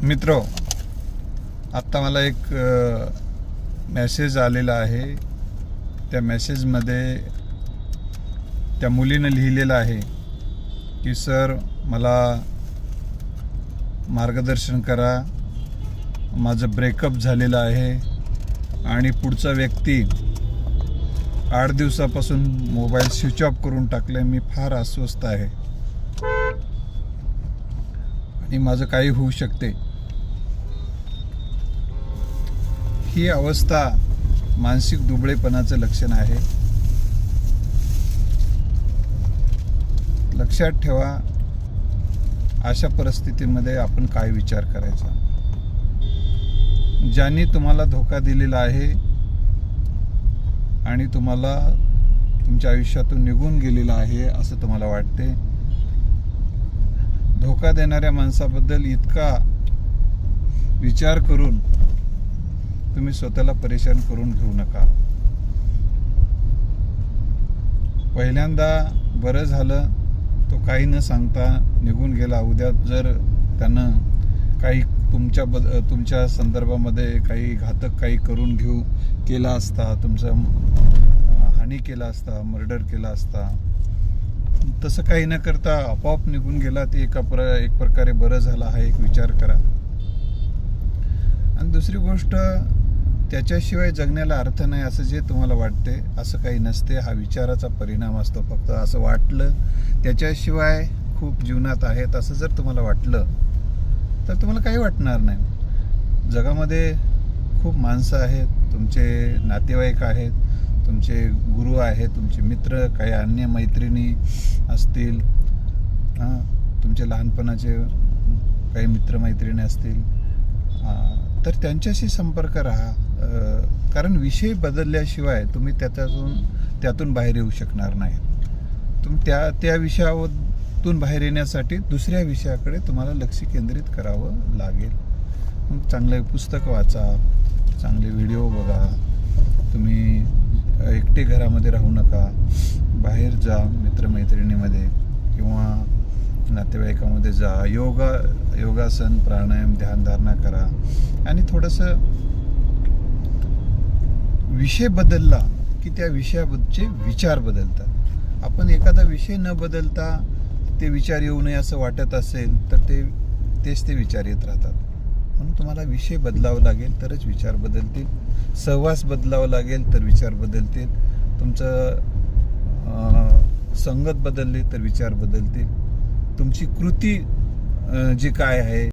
मित्रो, आत्ता मला एक मेसेज आलेला आहे. त्या मेसेजमध्ये त्या मुलीनं लिहिलेलं आहे की सर, मला मार्गदर्शन करा. माझं ब्रेकअप झालेलं आहे आणि पुढचा व्यक्ती 8 दिवसापासून मोबाईल स्विच ऑफ करून टाकले. मी फार अस्वस्थ आहे आणि माझं काही होऊ शकते. ही अवस्था मानसिक दुबळेपणाचं लक्षण आहे. लक्षात ठेवा, अशा परिस्थितीमध्ये आपण काय विचार करायचा. ज्यांनी तुम्हाला धोका दिलेला आहे आणि तुम्हाला तुमच्या आयुष्यातून निघून गेलेला आहे असं तुम्हाला वाटते, धोका देणाऱ्या माणसाबद्दल इतका विचार करून तुम्ही स्वतःला परेशान करून घेऊ नका. पहिल्यांदा बरं झालं, तो काही न सांगता निघून गेला. उद्या जर त्यानं काही तुमच्या संदर्भामध्ये काही घातक काही करून केला असता, तुमचं हानी केला असता, मर्डर केला असता, तसं काही न करता आपोआप निघून गेला, ते एक प्रकारे बरं झालं हा एक विचार करा. आणि दुसरी गोष्ट, त्याच्याशिवाय जगण्याला अर्थ नाही असं जे तुम्हाला वाटते असं काही नसते. हा विचाराचा परिणाम असतो. फक्त असं वाटलं त्याच्याशिवाय खूप जीवनात आहेत असं जर तुम्हाला वाटलं तर तुम्हाला काही वाटणार नाही. जगामध्ये खूप माणसं आहेत, तुमचे नातेवाईक आहेत, तुमचे गुरु आहेत, तुमचे मित्र, काही अन्य मैत्रिणी असतील, तुमचे लहानपणाचे काही मित्रमैत्रिणी असतील, तर त्यांच्याशी संपर्क राहा. कारण विषय बदलल्याशिवाय तुम्ही त्यातून बाहेर येऊ शकणार नाही. त्या विषयातून बाहेर येण्यासाठी दुसऱ्या विषयाकडे तुम्हाला लक्ष केंद्रित करावं लागेल. मग चांगले पुस्तक वाचा, चांगले व्हिडिओ बघा. तुम्ही एकटे घरामध्ये राहू नका, बाहेर जा, मित्रमैत्रिणीमध्ये किंवा नातेवाईकामध्ये जा. योगासन, प्राणायाम, ध्यानधारणा करा. आणि थोडंसं विषय बदलला की त्या विषयाबद्दलचे विचार बदलतात. आपण एखादा विषय न बदलता ते विचार येऊ नये असं वाटत असेल तर तेच विचार येत राहतात. म्हणून तुम्हाला विषय बदलावं लागेल तरच विचार बदलतील. सहवास बदलावं लागेल तर विचार बदलतील. तुमचं संगत बदलली तर विचार बदलतील. तुमची कृती जी काय आहे